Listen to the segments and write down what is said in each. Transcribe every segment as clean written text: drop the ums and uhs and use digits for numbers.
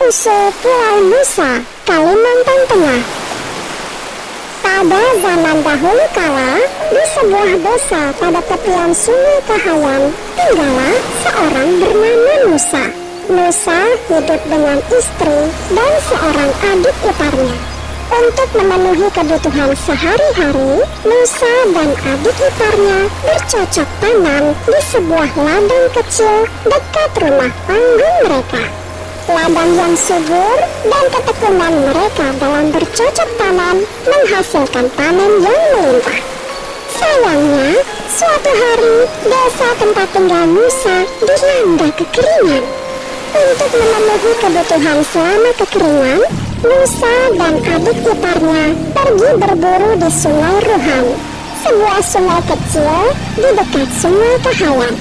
Usul Pulau Nusa, Kalimantan Tengah. Pada zaman dahulu kala, di sebuah desa pada tepian Sungai Kahayan, tinggallah seorang bernama Nusa. Nusa hidup dengan istri dan seorang adik iparnya. Untuk memenuhi kebutuhan sehari-hari, Nusa dan adik iparnya bercocok tanam di sebuah ladang kecil dekat rumah panggung mereka. Ladang yang subur dan ketekunan mereka dalam bercocok tanam menghasilkan panen yang melimpah. Sayangnya, suatu hari desa tempat tinggal Nusa dilanda kekeringan. Untuk memenuhi kebutuhan selama kekeringan, Nusa dan adik iparnya pergi berburu di Sungai Ruhan, sebuah sungai kecil di dekat Sungai Kahayan.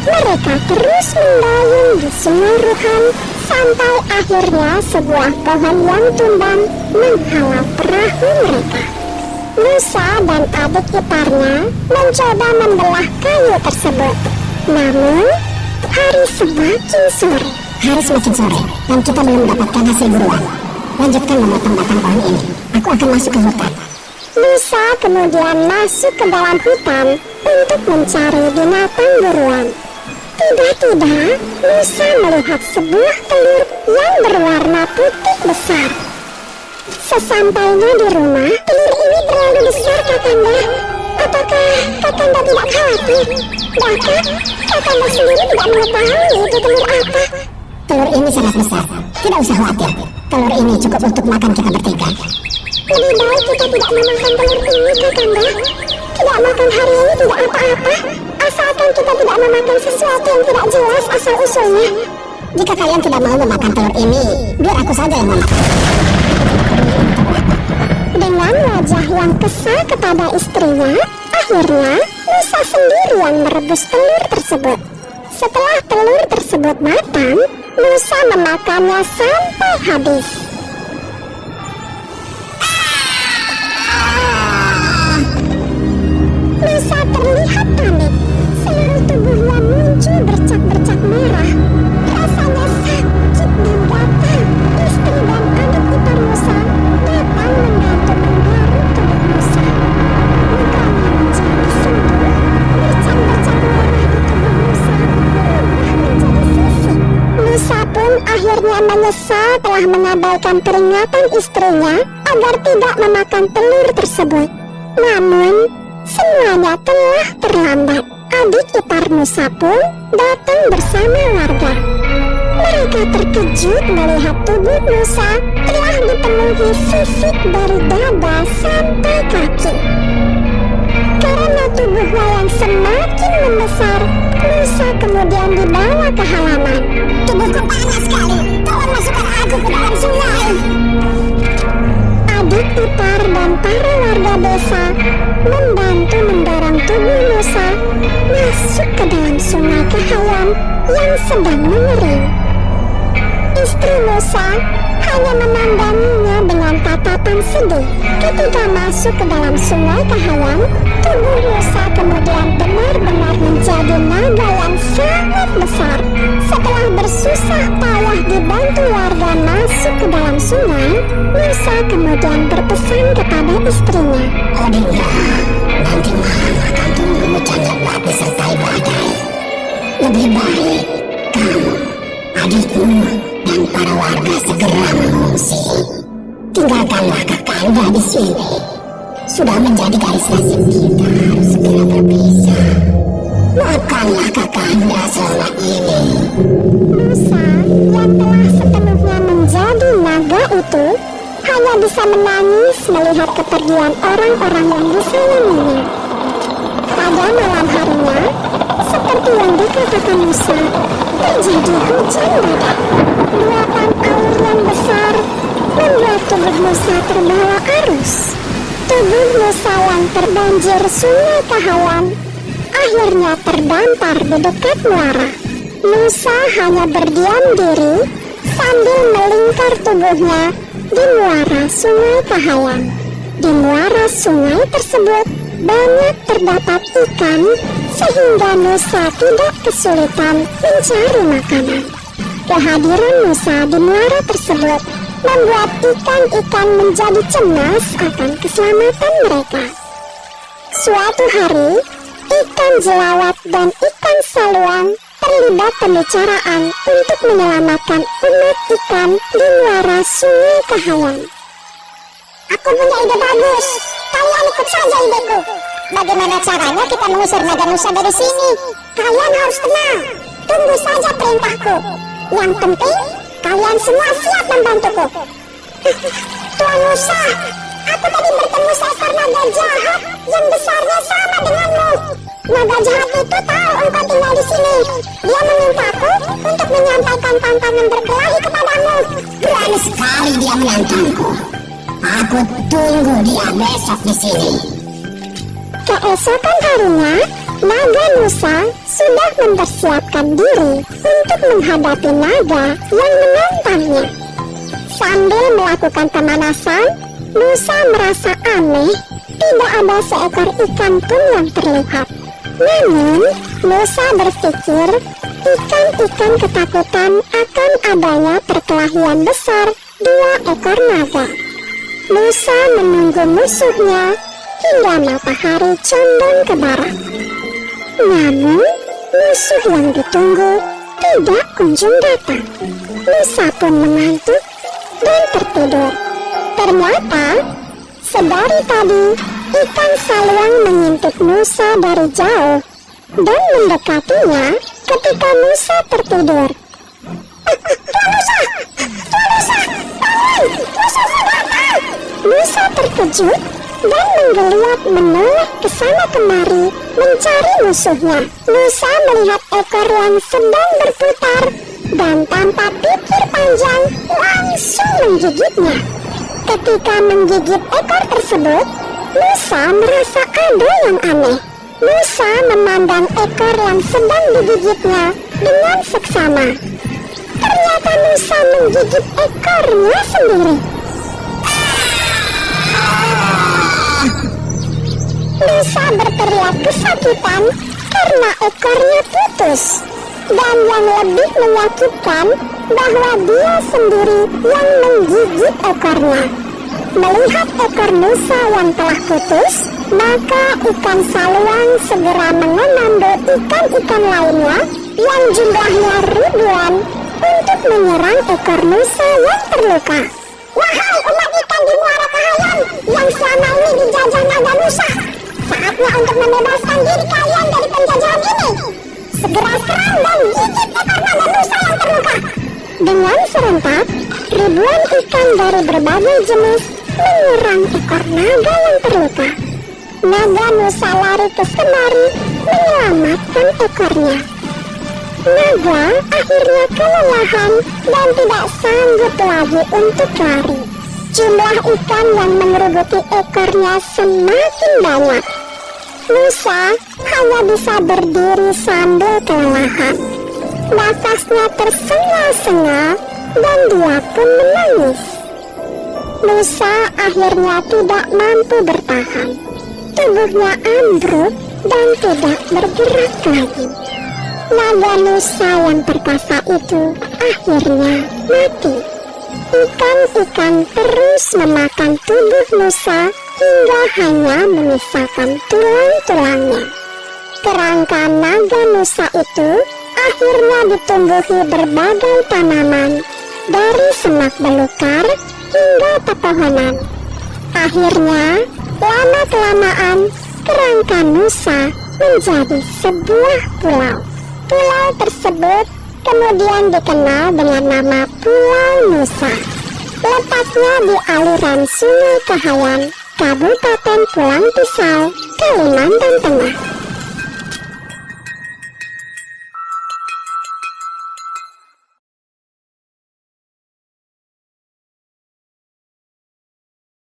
Mereka terus mendayung di Sungai Ruhan sampai akhirnya sebuah pohon yang tumbang menghalau perahu mereka. Nusa dan adik iparnya mencoba membelah kayu tersebut. Namun, hari semakin sore. Dan kita belum mendapatkan hasil buruan. Lanjutkan memotong batang pohon ini. Aku akan masuk ke hutan. Nusa kemudian masuk ke dalam hutan untuk mencari binatang buruan. Tiba-tiba, Nusa melihat sebuah telur yang berwarna putih besar. Sesampainya di rumah, telur ini terlalu besar, Kakanda. Apakah Kakanda tidak khawatir? Bahkan, Kakanda sendiri tidak mengetahui itu telur apa. Telur ini sangat besar. Tidak usah khawatir. Telur ini cukup untuk makan kita bertiga. Lebih baik kita tidak memakan telur ini, Kakanda. Tidak makan hari ini tidak apa-apa, asalkan kita tidak memakan sesuatu yang tidak jelas asal-usulnya. Jika kalian tidak mau memakan telur ini, biar aku saja yang memakan. Dengan wajah yang kesal kepada istrinya, akhirnya Nusa sendiri yang merebus telur tersebut. Setelah telur tersebut matang, Nusa memakannya sampai habis. Nusa terlihat panik. Seluruh tubuhnya muncul bercak-bercak merah. Rasanya sakit dan gatal. Istri dan adik ipar Nusa datang membantu menggaruk tubuh Nusa. Mukanya menjadi sembuh. Bercak-bercak merah di tubuh Nusa berubah menjadi sisik. Nusa pun akhirnya menyesal telah mengabaikan peringatan istrinya agar tidak memakan telur tersebut. Namun, semuanya telah terlambat. Adik ipar Nusa pun datang bersama warga. Mereka terkejut melihat tubuh Nusa telah dipenuhi sisik dari dada sampai kaki. Karena tubuhnya yang semakin membesar, Nusa kemudian dibawa ke halaman. Tubuhku panas sekali. Tolong masukkan aku ke dalam sungai. Adik ipar dan para warga desa membantu mendorong tubuh Nusa masuk ke dalam Sungai Kahayan yang sedang mengering. Istri Nusa hanya memandanginya dengan tatapan sedih. Ketika masuk ke dalam Sungai Kahayan, tubuh Nusa kemudian benar-benar menjadi naga yang sangat besar. Setelah bersusah payah dibantu warga masuk ke dalam sungai, Nusa kemudian berpesan kepada istrinya. Odinda, nanti malam akan tunggu hujan lebat disertai badai. Lebih baik kamu, adikmu, dan para warga segera mengungsi. Tinggalkanlah Kakanda di sini. Sudah menjadi garis nasib kita harus segera berpisah. Maafkanlah Kakanda selama ini. Nusa yang telah sepenuhnya menjadi naga itu hanya bisa menangis melihat kepergian orang-orang yang disayanginya. Pada malam harinya, seperti yang dikatakan Nusa, terjadi hujan badai. Luapan air yang besar membuat tubuh Nusa terbawa arus. Tubuh Nusa yang terbanjir Sungai Kahayan akhirnya terdampar di dekat muara. Nusa hanya berdiam diri sambil melingkar tubuhnya di muara Sungai Kahayan. Di muara sungai tersebut banyak terdapat ikan sehingga Nusa tidak kesulitan mencari makanan. Kehadiran Nusa di muara tersebut membuat ikan-ikan menjadi cemas akan keselamatan mereka. Suatu hari, ikan jelawat dan ikan saluang terlibat pembicaraan untuk menyelamatkan umat ikan di muara Sungai Kahayan. Aku punya ide bagus. Kalian ikut saja ideku. Bagaimana caranya kita mengusir naga Nusa dari sini? Kalian harus tenang. Tunggu saja perintahku. Yang penting, kalian semua siap membantuku. Tuan Nusa, aku tadi bertemu seekor naga jahat yang besarnya sama denganmu. Naga jahat itu tahu engkau tinggal di sini. Dia memintaku untuk menyampaikan tantangan berkelahi kepadamu. Berani sekali dia menantangku. Aku tunggu dia besok di sini. Keesokan harinya, naga Nusa sudah mempersiapkan diri untuk menghadapi naga yang menantangnya. Sambil melakukan pemanasan, Nusa merasa aneh, tidak ada seekor ikan pun yang terlihat. Namun, Nusa berpikir ikan-ikan ketakutan akan adanya perkelahian besar dua ekor naga. Nusa menunggu musuhnya hingga matahari condong ke barat. Namun, musuh yang ditunggu tidak kunjung datang. Nusa pun mengantuk dan tertidur. Ternyata, sedari tadi, ikan saluang mengintip Nusa dari jauh dan mendekatinya ketika Nusa tertidur. Tuan Nusa! Tuan Nusa! Bangun! Musuhnya datang! Nusa terkejut dan menggeliat menoleh ke sana kemari mencari musuhnya. Nusa melihat ekor yang sedang berputar dan tanpa pikir panjang langsung menggigitnya. Ketika menggigit ekor tersebut, Nusa merasa ada yang aneh. Nusa memandang ekor yang sedang digigitnya dengan seksama. Ternyata Nusa menggigit ekornya sendiri. Nusa berteriak kesakitan karena ekornya putus. Dan yang lebih menyakitkan bahwa dia sendiri yang menggigit ekornya. Melihat ekor Nusa yang telah putus, maka ikan saluang segera mengambil ikan-ikan lainnya yang jumlahnya ribuan untuk menyerang ekor Nusa yang terluka. Wahai umat ikan di muara Kahayan yang selama ini dijajah naga Nusa, saatnya untuk membebaskan diri kalian dari penjajahan ini. Segera serang dan gigit ekor naga Nusa yang terluka. Dengan serentak, ribuan ikan dari berbagai jenis menyerang ekor naga yang terluka. Naga Nusa lari ke kemari menyelamatkan ekornya. Naga akhirnya kelelahan dan tidak sanggup lagi untuk lari. Jumlah ikan yang mengerubuti ekornya semakin banyak. Nusa hanya bisa berdiri sambil kelelahan. Nafasnya tersengal-sengal dan dia pun menangis. Nusa akhirnya tidak mampu bertahan. Tubuhnya ambruk dan tidak bergerak lagi. Naga Nusa yang perkasa itu akhirnya mati. Ikan-ikan terus memakan tubuh Nusa hingga hanya menyisakan tulang-tulangnya. Kerangka naga Nusa itu akhirnya ditumbuhi berbagai tanaman, dari semak belukar hingga pepohonan. Akhirnya, lama-kelamaan, kerangka Nusa menjadi sebuah pulau. Pulau tersebut kemudian dikenal dengan nama Pulau Nusa. Letaknya di aliran Sungai Kahayan, Kabupaten Pulang Pisau, Kalimantan Tengah.